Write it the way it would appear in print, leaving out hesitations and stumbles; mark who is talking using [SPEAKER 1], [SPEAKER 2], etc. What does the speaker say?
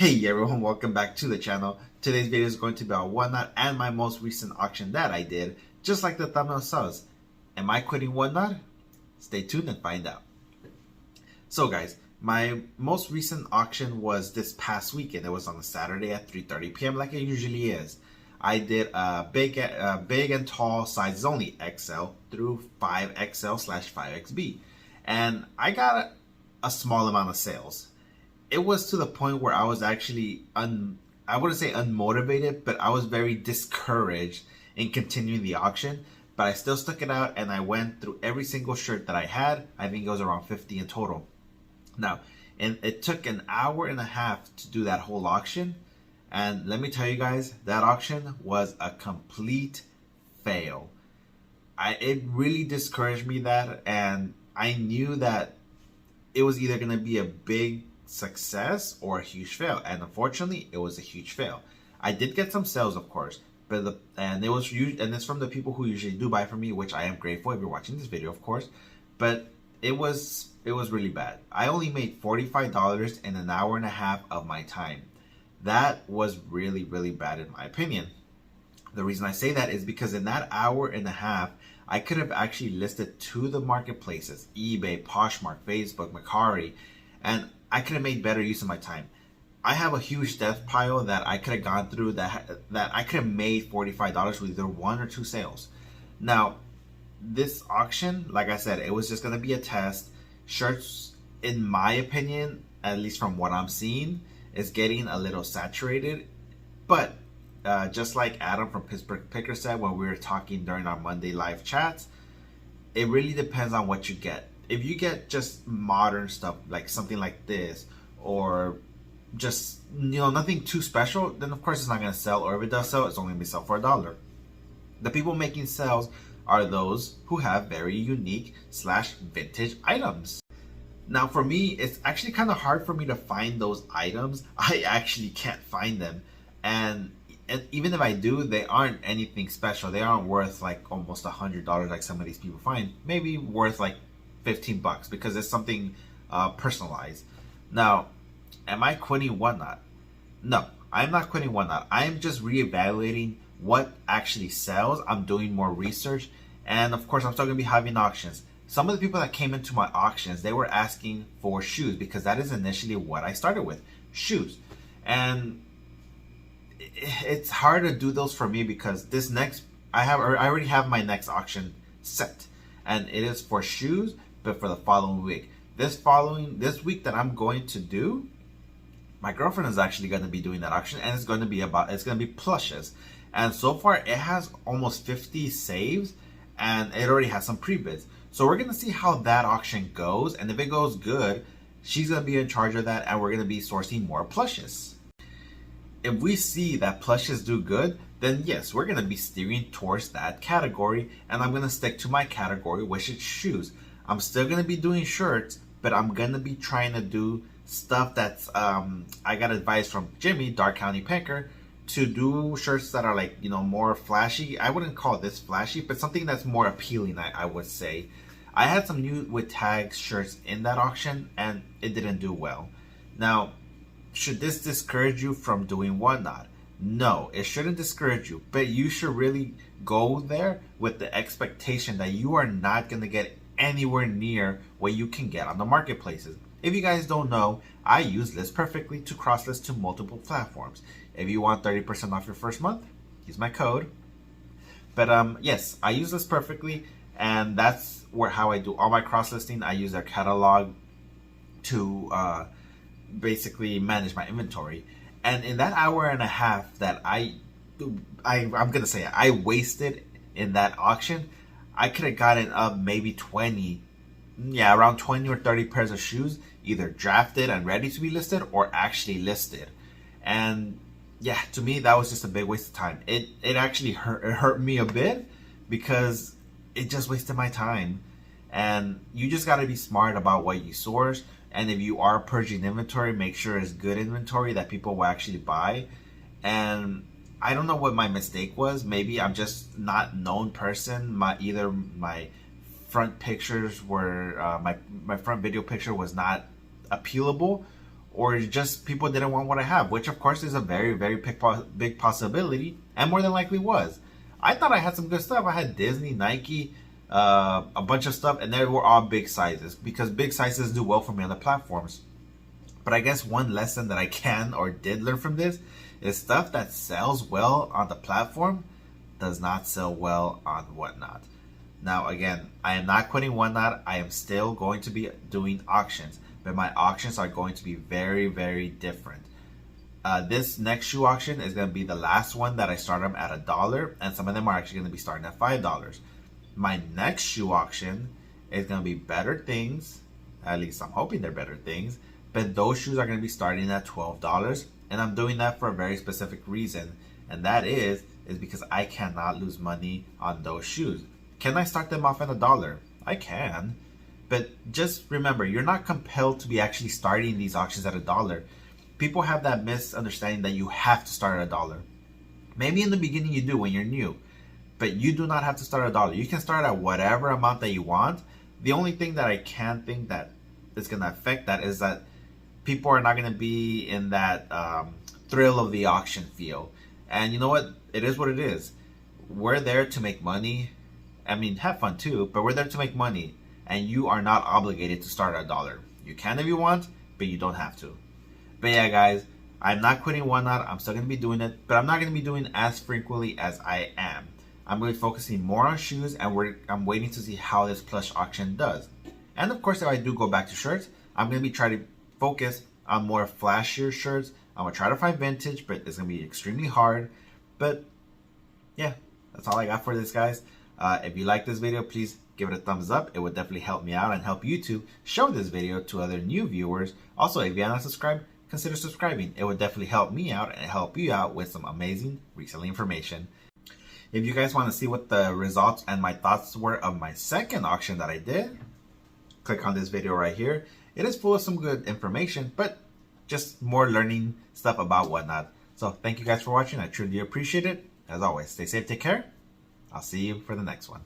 [SPEAKER 1] Hey everyone, welcome back to the channel. Today's video is going to be about Whatnot and my most recent auction that I did. Just like the thumbnail says, am I quitting Whatnot? Stay tuned and find out. So guys, my most recent auction was this past weekend. It was on a Saturday at 3:30 p.m. like it usually is. I did a big and tall sizes only, XL through 5XL/5XB. And I got a small amount of sales. It was to the point where I was actually, I wouldn't say unmotivated, but I was very discouraged in continuing the auction. But I still stuck it out and I went through every single shirt that I had. I think it was around 50 in total. Now, and it took an hour and a half to do that whole auction. And let me tell you guys, that auction was a complete fail. It really discouraged me and I knew that it was either going to be a big success or a huge fail, and unfortunately it was a huge fail. I did get some sales, of course, but it's from the people who usually do buy from me, which I am grateful if you're watching this video, of course. But it was really bad. I only made $45 in an hour and a half of my time. That was really bad in my opinion. The reason I say that is because in that hour and a half I could have actually listed to the marketplaces, eBay, Poshmark, Facebook, Mercari, and I could have made better use of my time. I have a huge death pile that I could have gone through that I could have made $45 with either one or two sales. Now, this auction, like I said, it was just going to be a test. Shirts, in my opinion, at least from what I'm seeing, is getting a little saturated. But just like Adam from Pittsburgh Picker said when we were talking during our Monday live chats, it really depends on what you get. If you get just modern stuff like something like this, or just nothing too special, then of course it's not going to sell, or if it does sell, it's only going to be sell for $1. The people making sales are those who have very unique / vintage items. Now for me, it's actually kind of hard for me to find those items. I actually can't find them, and even if I do, they aren't anything special. They aren't worth like almost $100 like some of these people find. Maybe worth like $15 because it's something personalized. Now, am I quitting Whatnot? No, I'm not quitting Whatnot. I'm just reevaluating what actually sells. I'm doing more research, and of course I'm still going to be having auctions. Some of the people that came into my auctions, they were asking for shoes because that is initially what I started with, shoes. And it's hard to do those for me because I already have my next auction set, and it is for shoes, but for the following week. This week that I'm going to do, my girlfriend is actually going to be doing that auction, and it's going to be plushes. And so far it has almost 50 saves, and it already has some pre-bids. So we're going to see how that auction goes, and if it goes good, she's going to be in charge of that, and we're going to be sourcing more plushes. If we see that plushes do good, then yes, we're going to be steering towards that category, and I'm going to stick to my category, which is shoes. I'm still going to be doing shirts, but I'm going to be trying to do stuff that's, I got advice from Jimmy, Dark County Picker, to do shirts that are like, more flashy. I wouldn't call this flashy, but something that's more appealing, I would say. I had some new with tags shirts in that auction, and it didn't do well. Now, should this discourage you from doing Whatnot? No, it shouldn't discourage you, but you should really go there with the expectation that you are not going to get anywhere near what you can get on the marketplaces. If you guys don't know, I use List Perfectly to cross-list to multiple platforms. If you want 30% off your first month, use my code. But yes, I use List Perfectly, and that's how I do all my cross-listing. I use their catalog to basically manage my inventory. And in that hour and a half that I'm gonna say I wasted in that auction, I could have gotten up maybe around 20 or 30 pairs of shoes, either drafted and ready to be listed or actually listed. And yeah, to me that was just a big waste of time. It actually hurt me a bit because it just wasted my time. And you just got to be smart about what you source. And if you are purging inventory, make sure it's good inventory that people will actually buy. And I don't know what my mistake was. Maybe I'm just not known person. Either my front pictures were my front video picture was not appealable, or just people didn't want what I have, which of course is a very, very big possibility, and more than likely was. I thought I had some good stuff. I had Disney, Nike, a bunch of stuff, and they were all big sizes because big sizes do well for me on the platforms. But I guess one lesson that I can or did learn from this is stuff that sells well on the platform does not sell well on Whatnot. Now, again, I am not quitting Whatnot. I am still going to be doing auctions, but my auctions are going to be very, very different. This next shoe auction is going to be the last one that I start them at $1, and some of them are actually going to be starting at $5. My next shoe auction is going to be better things. At least I'm hoping they're better things. But those shoes are going to be starting at $12, and I'm doing that for a very specific reason, and that is because I cannot lose money on those shoes. Can I start them off at $1? I can, but just remember, you're not compelled to be actually starting these auctions at $1. People have that misunderstanding that you have to start at $1. Maybe in the beginning you do when you're new, but you do not have to start at $1. You can start at whatever amount that you want. The only thing that I can think that is going to affect that is that people are not going to be in that thrill of the auction feel. And you know what? It is what it is. We're there to make money. I mean, have fun too, but we're there to make money. And you are not obligated to start at $1. You can if you want, but you don't have to. But yeah, guys, I'm not quitting Whatnot. I'm still going to be doing it, but I'm not going to be doing as frequently as I am. I'm going to be focusing more on shoes, and I'm waiting to see how this plush auction does. And of course, if I do go back to shirts, I'm going to be trying to focus on more flashier shirts. I'm going to try to find vintage, but it's going to be extremely hard. But yeah, that's all I got for this, guys. If you like this video, please give it a thumbs up. It would definitely help me out and help YouTube show this video to other new viewers. Also, if you haven't subscribed, consider subscribing. It would definitely help me out and help you out with some amazing reselling information. If you guys want to see what the results and my thoughts were of my second auction that I did, click on this video right here. It is full of some good information, but just more learning stuff about Whatnot. So thank you guys for watching. I truly appreciate it. As always, stay safe, take care. I'll see you for the next one.